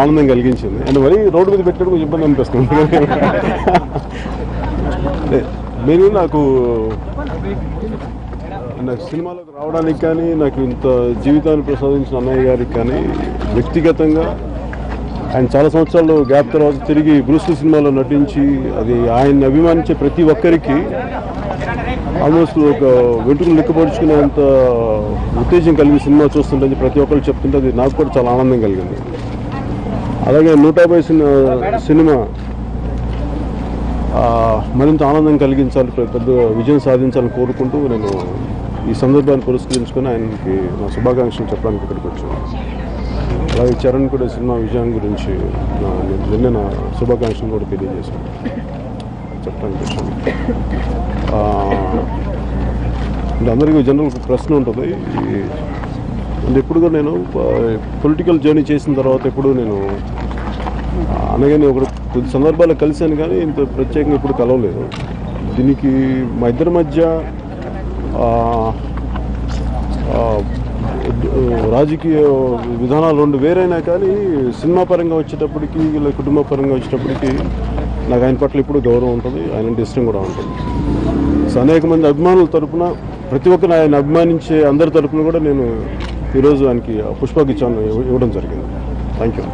ఆనందం కలిగించింది. అండ్ మరీ రోడ్డు మీద పెట్టడం కొంచెం ఇబ్బంది అనిపిస్తుంది. నేను నాకు సినిమాలోకి రావడానికి కానీ, నాకు ఇంత జీవితాన్ని ప్రసాదించిన అన్నయ్య గారికి కానీ వ్యక్తిగతంగా ఆయన చాలా సంవత్సరాలు గ్యాప్ తర్వాత తిరిగి బ్రూస్ లీ సినిమాలో నటించి అది ఆయన్ని అభిమానించే ప్రతి ఒక్కరికి ఆల్మోస్ట్ ఒక వెంట్రుకలు లెక్కపరుచుకునేంత ఉత్తేజం కలిగిన సినిమా చూస్తుంటే ప్రతి ఒక్కరు చెప్తుంటే అది నాకు కూడా చాలా ఆనందం కలిగింది. అలాగే 150 సినిమా మరింత ఆనందం కలిగించాలి, పెద్ద విజయం సాధించాలని కోరుకుంటూ నేను ఈ సందర్భాన్ని పురస్కరించుకొని ఆయనకి నా శుభాకాంక్షలు చెప్పడానికి ఇక్కడికి వచ్చాను. అలాగే చరణ్ కూడా సినిమా విజయం గురించి నిన్న నా శుభాకాంక్షలు కూడా తెలియజేశాను చెప్పడానికి వచ్చాను. అందరికీ జనరల్ ప్రశ్న ఉంటుంది, అంటే ఎప్పుడు కూడా నేను పొలిటికల్ జర్నీ చేసిన తర్వాత ఎప్పుడు నేను అనగానే కొద్ది సందర్భాలు కలిశాను కానీ ఇంత ప్రత్యేకంగా ఎప్పుడు కలవలేదు. దీనికి మా ఇద్దరి మధ్య రాజకీయ విధానాలు రెండు వేరైనా కానీ సినిమా పరంగా వచ్చేటప్పటికి ఇలా కుటుంబ పరంగా వచ్చేటప్పటికి నాకు ఆయన పట్ల ఇప్పుడు గౌరవం ఉంటుంది, ఆయన అంటే ఇష్టం కూడా ఉంటుంది. సో అనేక మంది అభిమానుల తరపున ప్రతి ఒక్కరు ఆయన అభిమానించే అందరి తరపున కూడా నేను ఈరోజు ఆయనకి పుష్పగుచ్చాన్ని ఇవ్వడం జరిగింది. Thank you.